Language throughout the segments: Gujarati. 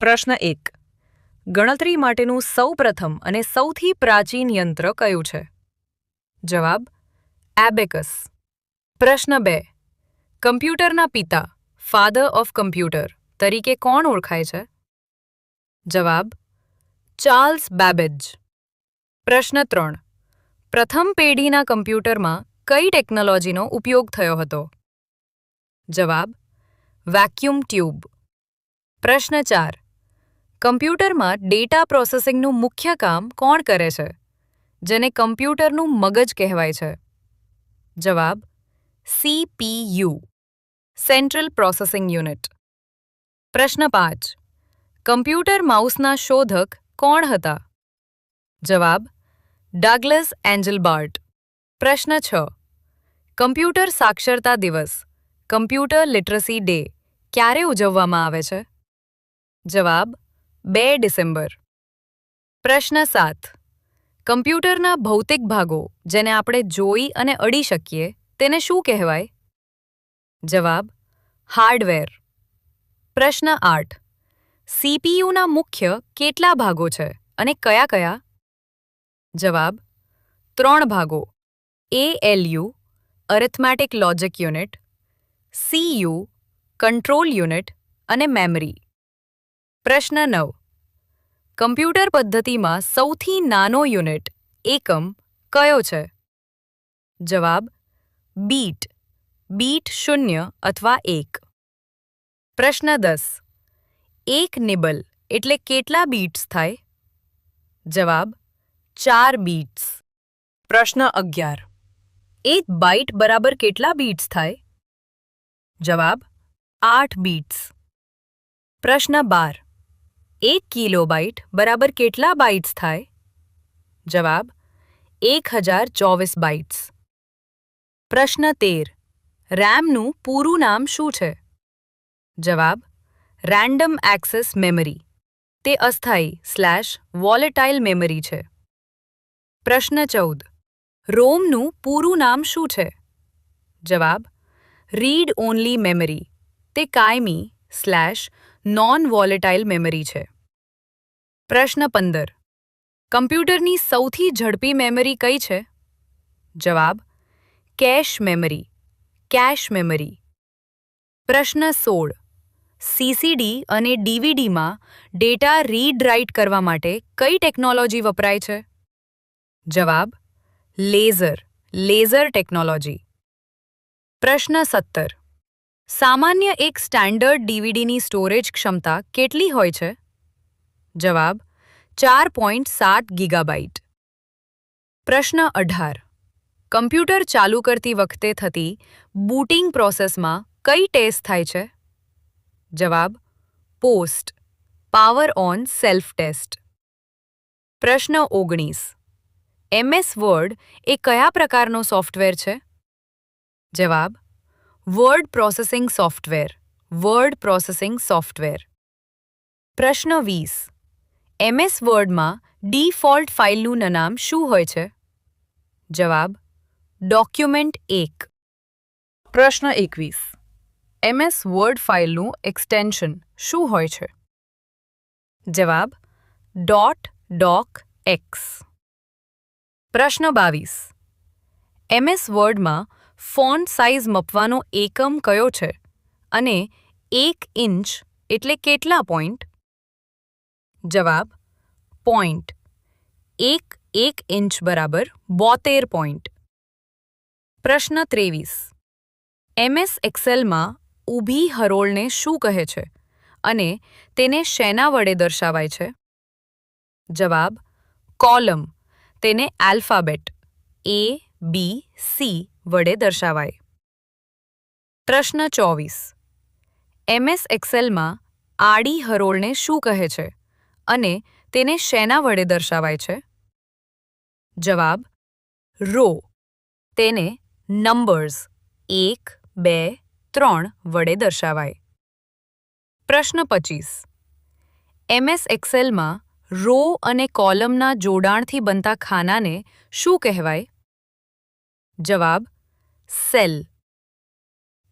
પ્રશ્ન 1. ગણતરી માટેનું સૌપ્રથમ અને સૌથી પ્રાચીન યંત્ર કયું છે? જવાબ: એબેકસ. પ્રશ્ન 2. કમ્પ્યુટરના પિતા, ફાધર ઓફ કમ્પ્યુટર તરીકે કોણ ઓળખાય છે? જવાબ: ચાર્લ્સ બેબેજ. પ્રશ્ન 3. પ્રથમ પેઢીના કમ્પ્યુટરમાં કઈ ટેકનોલોજીનો ઉપયોગ થયો હતો? જવાબ: વેક્યુમ ટ્યુબ. પ્રશ્ન 4. કમ્પ્યુટરમાં ડેટા પ્રોસેસિંગનું મુખ્ય કામ કોણ કરે છે, જેને કમ્પ્યુટરનું મગજ કહેવાય છે? જવાબ: CPU, સેન્ટ્રલ પ્રોસેસિંગ યુનિટ. પ્રશ્ન 5. કમ્પ્યુટર માઉસના શોધક કોણ હતા? જવાબ: ડગલસ એન્જલબાર્ટ. પ્રશ્ન 6. કમ્પ્યુટર સાક્ષરતા દિવસ, કમ્પ્યુટર લિટરસી ડે ક્યારે ઉજવવામાં આવે છે? જવાબ: 2 ડિસેમ્બર. પ્રશ્ન 7. કમ્પ્યુટરના ભૌતિક ભાગો જેને આપણે જોઈ અને અડી શકીએ તેને શું કહેવાય? જવાબ: હાર્ડવેર. પ્રશ્ન 8. CPUના મુખ્ય કેટલા ભાગો છે અને કયા કયા? જવાબ: 3 ભાગો: ALU, arithmetic logic unit, CU, control unit અને મેમરી. પ્રશ્ન 9. કમ્પ્યુટર પદ્ધતિમાં સૌથી નાનો યુનિટ એકમ કયો છે? જવાબ: બીટ, બીટ 0 અથવા 1. પ્રશ્ન 10. એક નિબલ એટલે કેટલા બીટ્સ થાય? જવાબ: 4 બીટ્સ. પ્રશ્ન 11. એક બાઇટ બરાબર કેટલા બીટ્સ થાય? જવાબ: 8 બીટ્સ. પ્રશ્ન 12. 1 કિલોબાઇટ બરાબર કેટલા બાઇટ્સ થાય? જવાબ: 1024 બાઇટ્સ. પ્રશ્ન 13. રેમનું પૂરું નામ શું છે? જવાબ: રેન્ડમ એક્સેસ મેમરી. તે અસ્થાયી વોલેટાઇલ મેમરી છે. પ્રશ્ન 14. રોમનું પૂરું નામ શું છે? જવાબ: રીડ ઓનલી મેમરી. તે કાયમી નોન વોલેટાઇલ મેમરી છે. પ્રશ્ન 15. કમ્પ્યુટરની સૌથી ઝડપી મેમરી કઈ છે? જવાબ: કેશ મેમરી, કેશ મેમરી. પ્રશ્ન 16. CCD અને DVDમાં ડેટા રીડ રાઇટ કરવા માટે કઈ ટેકનોલોજી વપરાય છે? જવાબ: લેઝર ટેકનોલોજી. પ્રશ્ન 17. સામાન્ય એક સ્ટાન્ડર્ડ DVDની સ્ટોરેજ ક્ષમતા કેટલી હોય છે? જવાબ: 4.7 ગીગાબાઇટ. પ્રશ્ન 18. કમ્પ્યુટર ચાલુ કરતી વખતે થતી બૂટિંગ પ્રોસેસમાં કઈ ટેસ્ટ થાય છે? જવાબ: post, power on self test. પ્રશ્ન 19. MS વર્ડ એ કયા પ્રકારનો સોફ્ટવેર છે? જવાબ: word processing software, word processing software. પ્રશ્ન 20. MS વર્ડમાં ડિફોલ્ટ ફાઇલનું નામ શું હોય છે? જવાબ: ડોક્યુમેન્ટ 1. પ્રશ્ન 21. MS વર્ડ ફાઇલનું એક્સટેન્શન શું હોય છે? જવાબ: .docx. પ્રશ્ન 22. MS વર્ડમાં ફોન્ટ સાઇઝ મપવાનો એકમ કયો છે અને 1 ઇંચ એટલે કેટલા પોઈન્ટ? જવાબ: પોઈન્ટ. 1 ઇંચ બરાબર 72 પોઈન્ટ. પ્રશ્ન 23. MS એક્સેલમાં ઊભી હરોળને શું કહે છે અને તેને શેના વડે દર્શાવાય છે? જવાબ: કોલમ. તેને આલ્ફાબેટ ABC વડે દર્શાવાય. પ્રશ્ન 24. MS એક્સેલમાં આડી હરોળને શું કહે છે અને તેને શેના વડે દર્શાવાય છે? જવાબ: રો. તેને નંબર્સ 1, 2, 3 વડે દર્શાવાય. પ્રશ્ન 25. MS એક્સેલમાં રો અને કોલમના જોડાણથી બનતા ખાનાને શું કહેવાય? જવાબ: સેલ.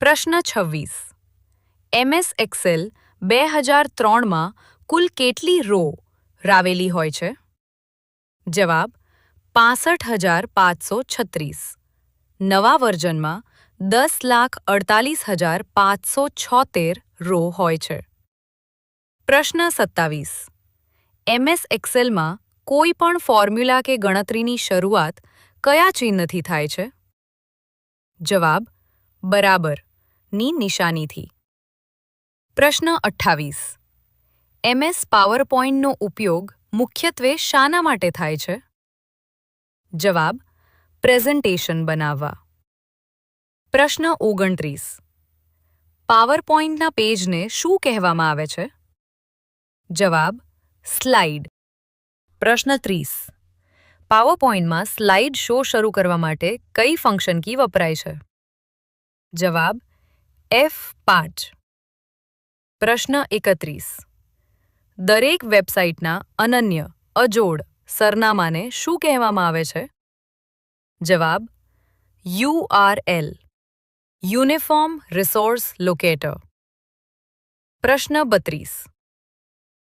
પ્રશ્ન 26. MS એક્સેલ 2003માં કુલ કેટલી રો રાવેલી હોય છે? જવાબ 65,536. નવા વર્ઝનમાં 10,48,576 રો હોય છે. પ્રશ્ન 27. MS એક્સેલમાં કોઈ પણ ફોર્મ્યુલા કે ગણતરીની શરૂઆત કયા ચિહ્નથી થાય છે? જવાબ બરાબર ની નિશાનીથી. પ્રશ્ન 28. MS પાવરપોઈન્ટનો ઉપયોગ મુખ્યત્વે શાના માટે થાય છે? જવાબ પ્રેઝન્ટેશન બનાવવા. પ્રશ્ન 29. પાવરપોઈન્ટના પેજને શું કહેવામાં આવે છે? જવાબ સ્લાઇડ. પ્રશ્ન 30. પાવરપોઈન્ટમાં સ્લાઇડ શો શરૂ કરવા માટે કઈ ફંક્શન કી વપરાય છે? જવાબ F5. પ્રશ્ન 31. દરેક વેબસાઇટના અનન્ય અજોડ સરનામાને શું કહેવામાં આવે છે? જવાબ URL યુનિફોર્મ રિસોર્સ લોકેટર. પ્રશ્ન 32.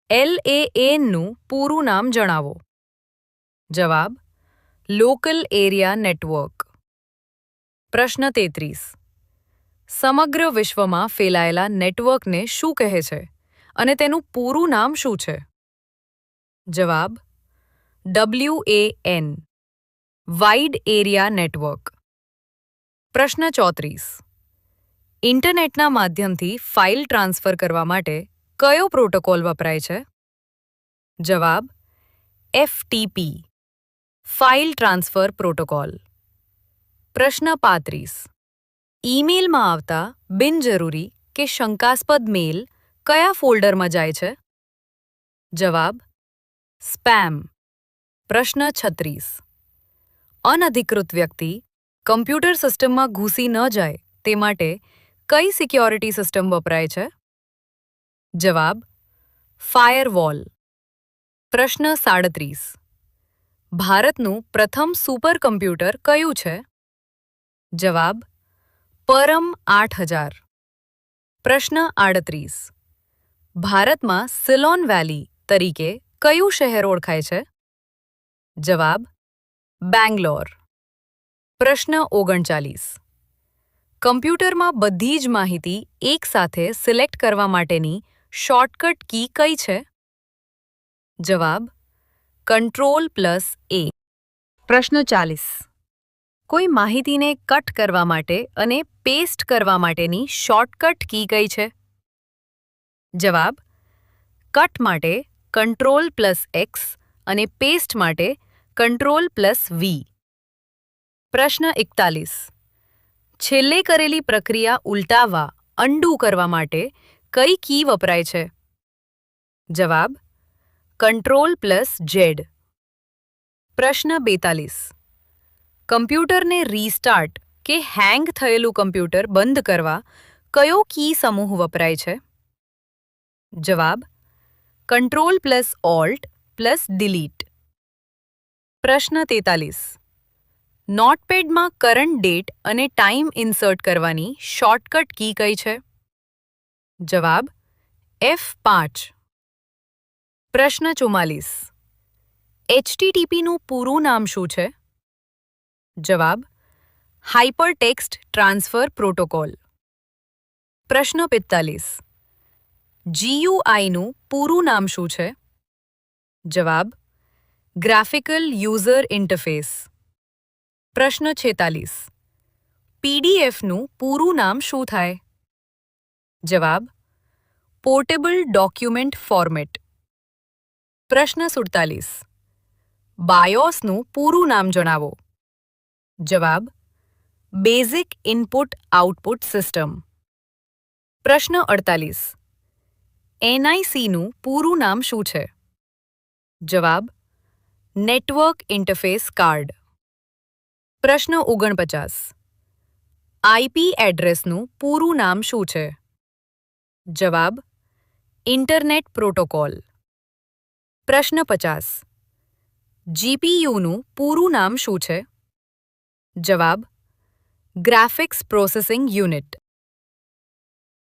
LAN-નું પૂરું નામ જણાવો. જવાબ લોકલ એરિયા નેટવર્ક. પ્રશ્ન 33. સમગ્ર વિશ્વમાં ફેલાયેલા નેટવર્કને શું કહે છે અને તેનું પૂરું નામ શું છે? જવાબ WAN વાઇડ એરિયા નેટવર્ક. પ્રશ્ન 34. ઇન્ટરનેટના માધ્યમથી ફાઇલ ટ્રાન્સફર કરવા માટે કયો પ્રોટોકોલ વપરાય છે? જવાબ FTP ફાઇલ ટ્રાન્સફર પ્રોટોકોલ. પ્રશ્ન 35. ઈમેલમાં આવતા બિનજરૂરી કે શંકાસ્પદ મેલ કયા ફોલ્ડરમાં જાય છે? જવાબ સ્પેમ. પ્રશ્ન 36. અનધિકૃત વ્યક્તિ કમ્પ્યુટર સિસ્ટમમાં ઘૂસી ન જાય તે માટે કઈ સિક્યોરિટી સિસ્ટમ વપરાય છે? જવાબ ફાયરવોલ. પ્રશ્ન 37. ભારતનું પ્રથમ સુપર કમ્પ્યુટર કયું છે? જવાબ પરમ 8000. પ્રશ્ન 38. ભારતમાં સિલોન વેલી તરીકે કયું શહેર ઓળખાય છે? જવાબ બેંગ્લોર. પ્રશ્ન 39. કમ્પ્યુટરમાં બધી જ માહિતી એકસાથે સિલેક્ટ કરવા માટેની શોર્ટકટ કી કઈ છે? જવાબ Ctrl+A. પ્રશ્ન 40. કોઈ માહિતીને કટ કરવા માટે અને પેસ્ટ કરવા માટેની શોર્ટકટ કી કઈ છે? જવાબ કટ માટે Ctrl+X અને પેસ્ટ માટે Ctrl+V. પ્રશ્ન 41. છેલ્લે કરેલી પ્રક્રિયા ઉલટાવવા અન્ડુ કરવા માટે કઈ કી વપરાય છે? જવાબ Ctrl+Z. પ્રશ્ન 42. કમ્પ્યુટરને રીસ્ટાર્ટ કે હેંગ થયેલું કમ્પ્યુટર બંધ કરવા કયો કી સમૂહ વપરાય છે? જવાબ Ctrl+Alt+Delete. પ્રશ્ન 43. નોટપેડમાં કરન્ટ ડેટ અને ટાઈમ ઇન્સર્ટ કરવાની શોર્ટકટ કી કઈ છે? જવાબ F5. પ્રશ્ન 44. HTTPનું પૂરું નામ શું છે? જવાબ હાઇપરટેક્સ્ટ ટ્રાન્સફર પ્રોટોકોલ. પ્રશ્ન 45. GUIનું પૂરું નામ શું છે? જવાબ ગ્રાફિકલ યુઝર ઇન્ટરફેસ. પ્રશ્ન 46. PDFનું પૂરું નામ શું થાય? જવાબ પોર્ટેબલ ડોક્યુમેન્ટ ફોર્મેટ. પ્રશ્ન 47. બાયોસનું પૂરું નામ જણાવો. જવાબ બેઝિક ઇનપુટ આઉટપુટ સિસ્ટમ. પ્રશ્ન 48. NICનું પૂરું નામ શું છે? જવાબ નેટવર્ક ઇન્ટરફેસ કાર્ડ. પ્રશ્ન 49. IP એડ્રેસનું પૂરું નામ શું છે? જવાબ ઇન્ટરનેટ પ્રોટોકોલ. પ્રશ્ન 50. GPUનું પૂરું નામ શું છે? જવાબ ગ્રાફિક્સ પ્રોસેસિંગ યુનિટ.